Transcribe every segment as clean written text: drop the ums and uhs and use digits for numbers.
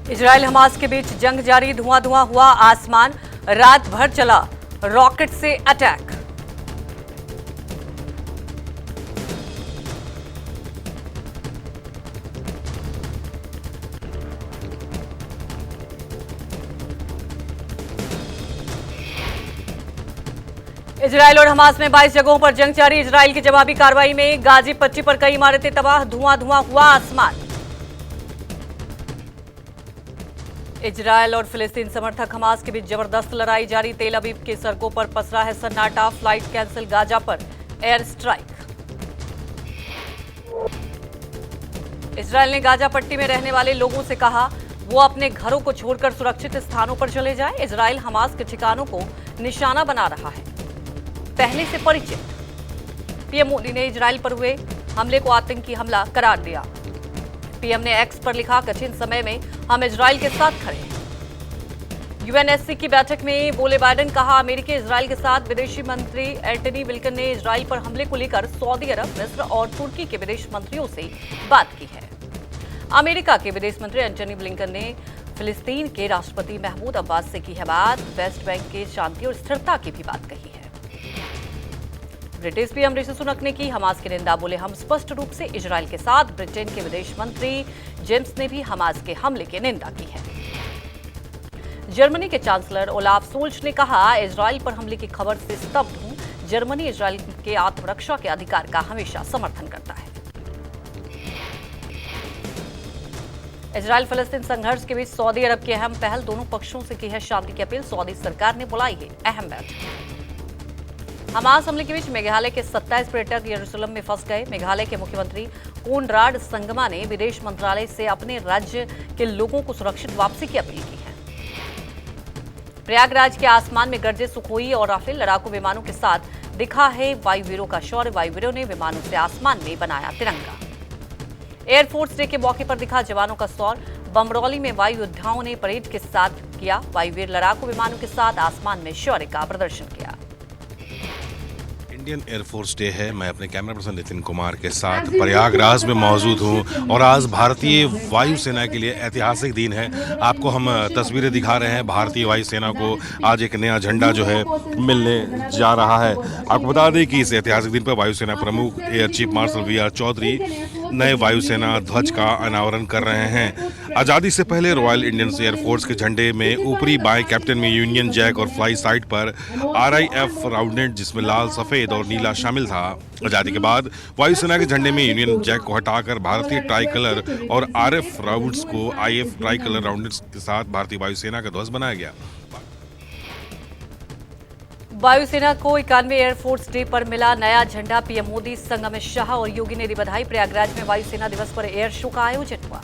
Israel Hamas के बीच जंग जारी, धुआं धुआं हुआ आसमान, रात भर चला रॉकेट से अटैक। इजराइल और हमास में 22 जगहों पर जंग जारी। इजराइल की जवाबी कार्रवाई में गाजी पट्टी पर कई इमारतें तबाह, धुआं धुआं हुआ आसमान। इजराइल और फिलिस्तीन समर्थक हमास के बीच जबरदस्त लड़ाई जारी। तेल अवीव की सड़कों पर पसरा है सन्नाटा, फ्लाइट कैंसिल, गाजा पर एयर स्ट्राइक। इजराइल ने गाजा पट्टी में रहने वाले लोगों से कहा वो अपने घरों को छोड़कर सुरक्षित स्थानों पर चले जाएं। इजराइल हमास के ठिकानों को निशाना बना रहा है, पहले से परिचित। पीएम मोदी ने इजराइल पर हुए हमले को आतंकी हमला करार दिया। पीएम ने एक्स पर लिखा, कठिन समय में हम इजराइल के साथ खड़े हैं। यूएनएससी की बैठक में बोले बाइडेन, कहा अमेरिका इजराइल के साथ। विदेशी मंत्री एंटनी ब्लिंकन ने इजराइल पर हमले को लेकर सऊदी अरब, मिस्र और तुर्की के विदेश मंत्रियों से बात की है। अमेरिका के विदेश मंत्री एंटनी ब्लिंकन ने फिलिस्तीन के राष्ट्रपति महमूद अब्बास से की है बात। वेस्ट बैंक के शांति और स्थिरता की भी बात कही है। ब्रिटिश पीएम ऋषि सुनक ने की हमास की निंदा, बोले हम स्पष्ट रूप से इजराइल के साथ। ब्रिटेन के विदेश मंत्री जेम्स ने भी हमास के हमले की निंदा की है। जर्मनी के चांसलर ओलाफ सोल्ज ने कहा, इजराइल पर हमले की खबर से स्तब्ध हूं। जर्मनी इजराइल के आत्मरक्षा के अधिकार का हमेशा समर्थन करता है। इजराइल फिलिस्तीन संघर्ष के बीच सऊदी अरब की अहम पहल, दोनों पक्षों से की है शांति की अपील। सऊदी सरकार ने बुलाई है अहम बैठक। हमास हमले के बीच मेघालय के 27 पर्यटक यरूशलेम में फंस गए। मेघालय के मुख्यमंत्री कोनराड संगमा ने विदेश मंत्रालय से अपने राज्य के लोगों को सुरक्षित वापसी की अपील की है। प्रयागराज के आसमान में गरजे सुखोई और राफेल लड़ाकू विमानों के साथ दिखा है वायुवीरों का शौर्य। वायुवीरों ने विमानों से आसमान में बनाया तिरंगा। एयरफोर्स डे के मौके पर दिखा जवानों का शौर्य। बमरौली में वायु योद्धाओं ने परेड के साथ किया। वायुवीर लड़ाकू विमानों के साथ आसमान में शौर्य का प्रदर्शन किया। इंडियन एयरफोर्स डे है। मैं अपने कैमरा पर्सन नितिन कुमार के साथ प्रयागराज में मौजूद हूं और आज भारतीय वायुसेना के लिए ऐतिहासिक दिन है। आपको हम तस्वीरें दिखा रहे हैं। भारतीय वायुसेना को आज एक नया झंडा जो है मिलने जा रहा है। आपको बता दें कि इस ऐतिहासिक दिन पर वायुसेना प्रमुख air chief marshal V R. Chaudhari नए वायुसेना ध्वज का अनावरण कर रहे हैं। आज़ादी से पहले रॉयल इंडियन एयरफोर्स के झंडे में ऊपरी बाएं कैप्टन में यूनियन जैक और फ्लाई साइड पर RIF राउंडेड, जिसमें लाल, सफेद और नीला शामिल था। आजादी के बाद वायुसेना के झंडे में यूनियन जैक को हटाकर भारतीय ट्राई कलर और RF राउंड्स को IF ट्राई कलर राउंड्स के साथ भारतीय वायुसेना का ध्वज बनाया गया। वायुसेना को 91वें एयरफोर्स डे पर मिला नया झंडा। पीएम मोदी, संग अमित शाह और योगी ने दी बधाई। प्रयागराज में वायुसेना दिवस पर एयर शो का आयोजन हुआ।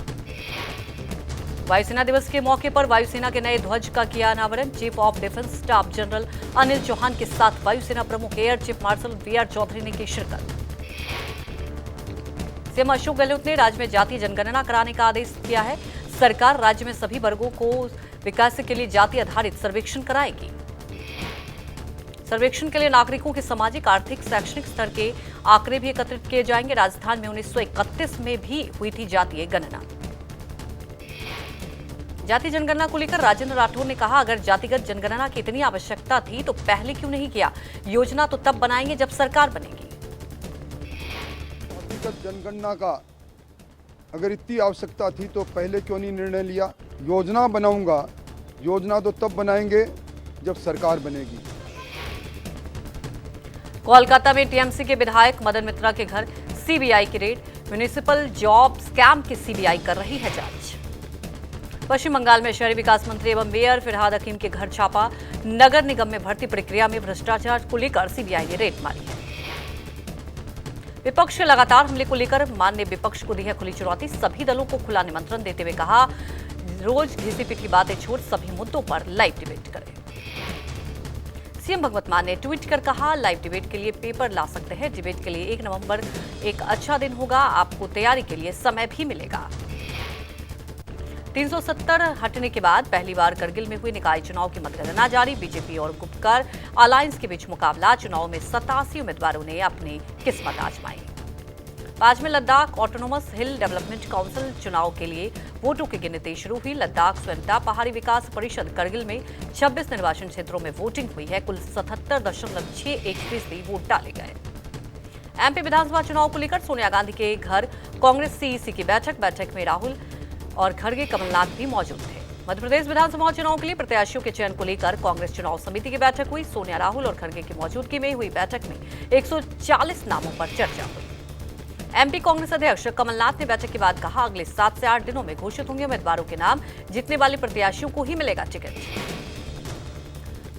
वायुसेना दिवस के मौके पर वायुसेना के नए ध्वज का किया अनावरण। Chief of defence staff general Anil Chauhan के साथ वायुसेना प्रमुख air chief marshal V R. Chaudhari ने की शिरकत। सीएम अशोक गहलोत ने राज्य में जातीय जनगणना कराने का आदेश किया है। सरकार राज्य में सभी वर्गों को विकास के लिए जाति आधारित सर्वेक्षण कराएगी। सर्वेक्षण के लिए नागरिकों के सामाजिक, आर्थिक, शैक्षणिक स्तर के आंकड़े भी एकत्रित किए जाएंगे। राजस्थान में 1931 में भी हुई थी जातीय गणना। जातीय जनगणना को लेकर राजेंद्र राठौर ने कहा, अगर जातिगत जनगणना की इतनी आवश्यकता थी तो पहले क्यों नहीं किया? योजना तो तब बनाएंगे जब सरकार बनेगी। जातिगत जनगणना का अगर इतनी आवश्यकता थी तो पहले क्यों नहीं निर्णय लिया? योजना बनाऊंगा, योजना तो तब बनाएंगे जब सरकार बनेगी। कोलकाता में टीएमसी के विधायक मदन मित्रा के घर सीबीआई की रेड। म्युनिसिपल जॉब स्कैम की सीबीआई कर रही है जांच। पश्चिम बंगाल में शहरी विकास मंत्री एवं मेयर फिरहाद हकीम के घर छापा। नगर निगम में भर्ती प्रक्रिया में भ्रष्टाचार को लेकर सीबीआई ने रेड मारी है। विपक्ष लगातार हमले को लेकर मान ने विपक्ष को दी है खुली चुनौती। सभी दलों को खुला निमंत्रण देते हुए कहा, रोज घिसी पिटी बातें छोड़ सभी मुद्दों पर लाइव डिबेट करें। सीएम भगवत मान ने ट्वीट कर कहा, लाइव डिबेट के लिए पेपर ला सकते हैं। डिबेट के लिए 1 नवंबर एक अच्छा दिन होगा, आपको तैयारी के लिए समय भी मिलेगा। 370 हटने के बाद पहली बार करगिल में हुए निकाय चुनाव की मतगणना जारी। बीजेपी और गुपकार अलायंस के बीच मुकाबला। चुनाव में 87 उम्मीदवारों ने अपनी किस्मत आजमाई। बाद में लद्दाख ऑटोनोमस हिल डेवलपमेंट काउंसिल चुनाव के लिए वोटों की गिनती शुरू हुई। लद्दाख स्वतंत्रता पहाड़ी विकास परिषद करगिल में 26 निर्वाचन क्षेत्रों में वोटिंग हुई है। कुल 77.61% वोट डाले गए। एमपी विधानसभा चुनाव को लेकर सोनिया गांधी के घर कांग्रेस सीईसी की बैठक में राहुल और खड़गे कमलनाथ भी मौजूद थे। मध्य प्रदेश विधानसभा चुनाव के लिए प्रत्याशियों के चयन को लेकर कांग्रेस चुनाव समिति की बैठक हुई। सोनिया, राहुल और खड़गे की मौजूदगी में हुई बैठक में 140 नामों पर चर्चा हुई। एमपी कांग्रेस अध्यक्ष कमलनाथ ने बैठक के बाद कहा, अगले 7 से 8 दिनों में घोषित होंगे उम्मीदवारों के नाम। जीतने वाले प्रत्याशियों को ही मिलेगा टिकट।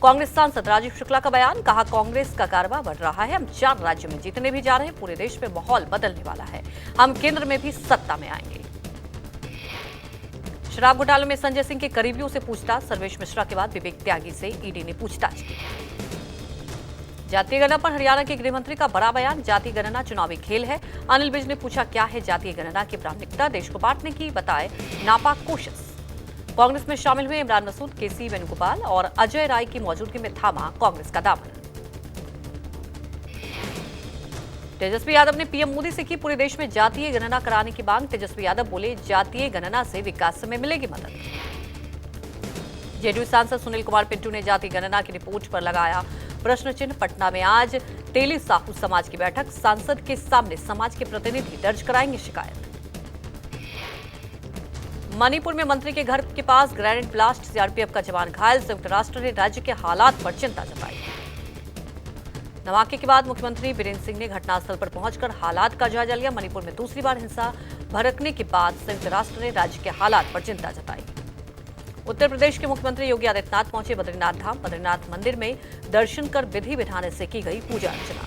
कांग्रेस सांसद राजीव शुक्ला का बयान, कहा कांग्रेस का कारवा बढ़ रहा है। हम 4 राज्यों में जीतने भी जा रहे हैं। पूरे देश में माहौल बदलने वाला है। हम केंद्र में भी सत्ता में आएंगे। शराब घोटाले में संजय सिंह के करीबियों से पूछताछ। सर्वेश मिश्रा के बाद विवेक त्यागी से ईडी ने पूछताछ की। जातीय गणना पर हरियाणा के गृह मंत्री का बड़ा बयान, जातीय गणना चुनावी खेल है। अनिल विज ने पूछा, क्या है जातीय गणना की प्राथमिकता? देश को बांटने की बताए नापाक कोशिश। कांग्रेस में शामिल हुए इमरान मसूद, केसी वेणुगोपाल और अजय राय की मौजूदगी में थामा कांग्रेस का दामन। तेजस्वी यादव ने पीएम मोदी से की पूरे देश में जातीय गणना कराने की मांग। तेजस्वी यादव बोले, जातीय गणना से विकास में मिलेगी मदद। जेडीयू सांसद सुनील कुमार पिंटू ने जातीय गणना की रिपोर्ट पर लगाया प्रश्न चिन्ह। पटना में आज तेली साहू समाज की बैठक। सांसद के सामने समाज के प्रतिनिधि दर्ज कराएंगे शिकायत। मणिपुर में मंत्री के घर के पास ग्रेनेड ब्लास्ट, सीआरपीएफ का जवान घायल। संयुक्त राष्ट्र ने राज्य के हालात पर चिंता जताई। धमाके के बाद मुख्यमंत्री बीरेंद्र सिंह ने घटनास्थल पर पहुंचकर हालात का जायजा लिया। मणिपुर में दूसरी बार हिंसा भड़कने के बाद संयुक्त राष्ट्र ने राज्य के हालात पर चिंता जताई। उत्तर प्रदेश के मुख्यमंत्री योगी आदित्यनाथ पहुंचे बद्रीनाथ धाम। बद्रीनाथ मंदिर में दर्शन कर विधि विधान से की गई पूजा अर्चना।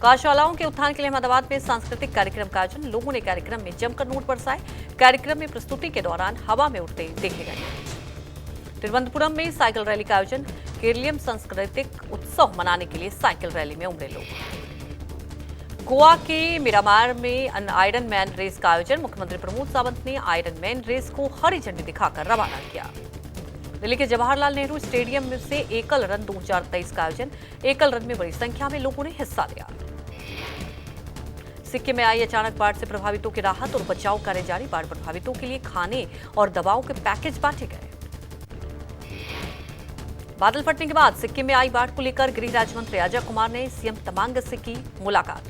गौशालाओं के उत्थान के लिए अहमदाबाद में सांस्कृतिक कार्यक्रम का आयोजन। लोगों ने कार्यक्रम में जमकर नोट बरसाए। कार्यक्रम में प्रस्तुति के दौरान हवा में उड़ते देखे गए। तिरुवनंतपुरम में साइकिल रैली का आयोजन। केरलियम सांस्कृतिक उत्सव मनाने के लिए साइकिल रैली में उमड़े लोग। गोवा के मिरामार में आयरन मैन रेस का आयोजन। मुख्यमंत्री प्रमोद सावंत ने आयरन मैन रेस को हरी झंडी दिखाकर रवाना किया। दिल्ली के जवाहरलाल नेहरू स्टेडियम से एकल रन 2023 का आयोजन। एकल रन में बड़ी संख्या में लोगों ने हिस्सा लिया। सिक्किम में आई अचानक बाढ़ से प्रभावितों की राहत और बचाव कार्य जारी। बाढ़ प्रभावितों के लिए खाने और दवाओं के पैकेज बांटे गए। बादल फटने के बाद सिक्किम में आई बाढ़ को लेकर गृह राज्य मंत्री अजय कुमार ने सीएम तमांग से की मुलाकात।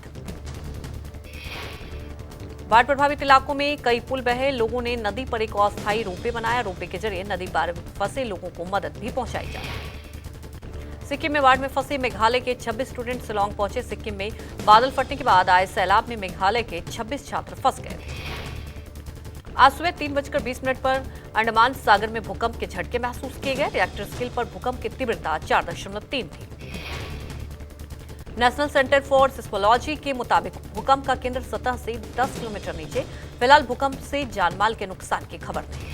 बाढ़ प्रभावित इलाकों में कई पुल बहे। लोगों ने नदी पर एक अस्थायी रोपवे बनाया। रोपवे के जरिए नदी पार फंसे लोगों को मदद भी पहुंचाई जाए। सिक्किम में बाढ़ में फंसे मेघालय के 26 स्टूडेंट शिलांग पहुंचे। सिक्किम में बादल फटने के बाद आए सैलाब में मेघालय के 26 छात्र फंस गए थे। आज सुबह 3:20 पर अंडमान सागर में भूकंप के झटके महसूस किए गए। रिएक्टर स्केल पर भूकंप की तीव्रता 4.3 थी। नेशनल सेंटर फॉर सिस्मोलॉजी के मुताबिक भूकंप का केंद्र सतह से 10 किलोमीटर नीचे। फिलहाल भूकंप से जानमाल के नुकसान की खबर नहीं।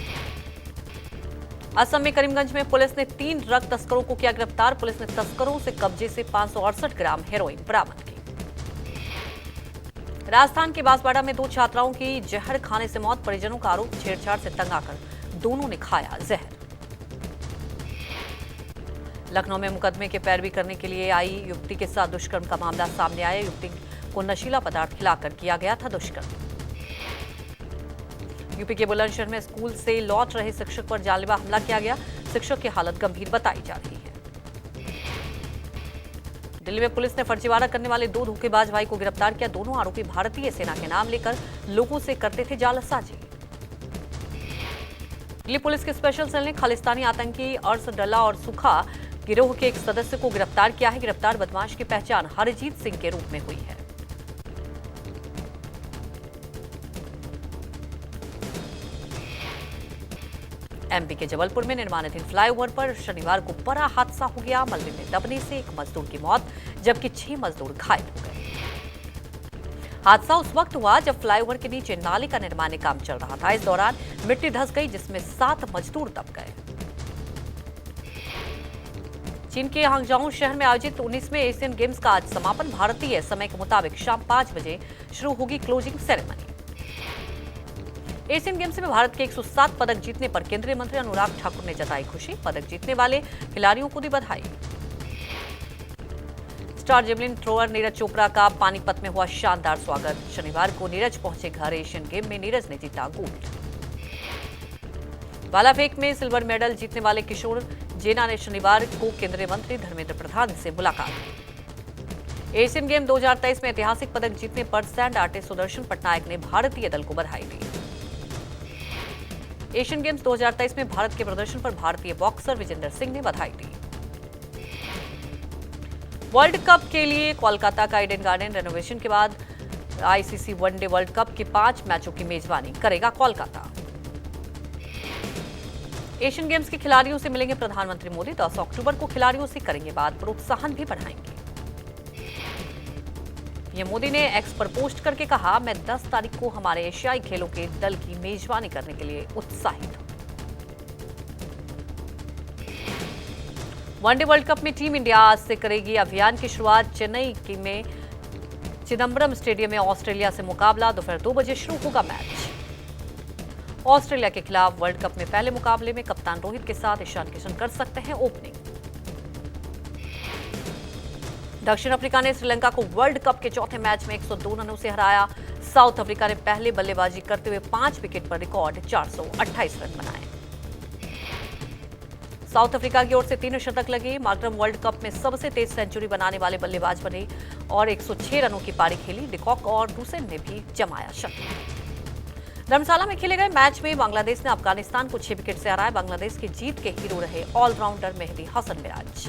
असम में करीमगंज में पुलिस ने 3 ड्रग तस्करों को किया गिरफ्तार। पुलिस ने तस्करों से कब्जे से 568 ग्राम हेरोइन बरामद की। राजस्थान के बांसवाड़ा में 2 छात्राओं की जहर खाने से मौत। परिजनों का आरोप, छेड़छाड़ से तंग आकर दोनों ने खाया जहर। लखनऊ में मुकदमे के पैरवी करने के लिए आई युवती के साथ दुष्कर्म का मामला सामने आया। युवती को नशीला पदार्थ खिलाकर किया गया था दुष्कर्म। यूपी के बुलंदशहर में स्कूल से लौट रहे शिक्षक पर जानलेवा हमला किया गया। शिक्षक की हालत गंभीर बताई जा रही है। दिल्ली में पुलिस ने फर्जीवाड़ा करने वाले 2 धोखेबाज भाई को गिरफ्तार किया। दोनों आरोपी भारतीय सेना के नाम लेकर लोगों से करते थे जालसाजी। दिल्ली पुलिस के स्पेशल सेल ने खालिस्तानी आतंकी अर्सडल्ला और सुखा गिरोह के एक सदस्य को गिरफ्तार किया है। गिरफ्तार बदमाश की पहचान हरजीत सिंह के रूप में हुई है। एमपी के जबलपुर में निर्माणाधीन फ्लाईओवर पर शनिवार को बड़ा हादसा हो गया। मलबे में दबने से एक मजदूर की मौत जबकि 6 मजदूर घायल हो गए। हादसा उस वक्त हुआ जब फ्लाईओवर के नीचे नाले का निर्माण काम चल रहा था। इस दौरान मिट्टी धंस गई जिसमें 7 मजदूर दब गए। चीन के हांगझाऊ शहर में आयोजित 19वें एशियन गेम्स का आज समापन। भारतीय समय के मुताबिक शाम 5 बजे शुरू होगी क्लोजिंग सेरेमनी। एशियन गेम्स में भारत के 107 पदक जीतने पर केंद्रीय मंत्री अनुराग ठाकुर ने जताई खुशी। पदक जीतने वाले खिलाड़ियों को दी बधाई। Star javelin thrower Neeraj Chopra का पानीपत में हुआ शानदार स्वागत। शनिवार को नीरज पहुंचे घर। एशियन गेम में नीरज ने जीता गोल्ड। भाला फेंक में सिल्वर मेडल जीतने वाले किशोर जेना ने शनिवार को केंद्रीय मंत्री धर्मेंद्र प्रधान से मुलाकात की। एशियन गेम 2023 में ऐतिहासिक पदक जीतने पर सैंड आर्टिस्ट सुदर्शन पटनायक ने भारतीय दल को बधाई दी। एशियन गेम्स 2023 में भारत के प्रदर्शन पर भारतीय बॉक्सर विजेंदर सिंह ने बधाई दी। वर्ल्ड कप के लिए कोलकाता का ईडन गार्डन रेनोवेशन के बाद आईसीसी वनडे वर्ल्ड कप के 5 मैचों की मेजबानी करेगा कोलकाता। एशियन गेम्स के खिलाड़ियों से मिलेंगे प्रधानमंत्री मोदी। 10 अक्टूबर को खिलाड़ियों से करेंगे बात, प्रोत्साहन भी बढ़ाएंगे। पीएम मोदी ने एक्स पर पोस्ट करके कहा, मैं 10 तारीख को हमारे एशियाई खेलों के दल की मेजबानी करने के लिए उत्साहित हूं। वनडे वर्ल्ड कप में टीम इंडिया आज से करेगी अभियान की शुरुआत। चेन्नई में चिदम्बरम स्टेडियम में ऑस्ट्रेलिया से मुकाबला। दोपहर 2 बजे शुरू होगा मैच। ऑस्ट्रेलिया के खिलाफ वर्ल्ड कप में पहले मुकाबले में कप्तान रोहित के साथ ईशान किशन कर सकते हैं ओपनिंग। दक्षिण अफ्रीका ने श्रीलंका को वर्ल्ड कप के चौथे मैच में 102 रनों से हराया। साउथ अफ्रीका ने पहले बल्लेबाजी करते हुए 5 विकेट पर रिकॉर्ड 428 रन बनाए। साउथ अफ्रीका की ओर से 3 शतक लगे। मार्करम वर्ल्ड कप में सबसे तेज सेंचुरी बनाने वाले बल्लेबाज बने और 106 रनों की पारी खेली। डिकॉक और डुसेन ने भी जमाया शतक। धर्मशाला में खेले गए मैच में बांग्लादेश ने अफगानिस्तान को 6 विकेट से हराया। बांग्लादेश की जीत के हीरो रहे ऑलराउंडर मेहदी हसन मिराज।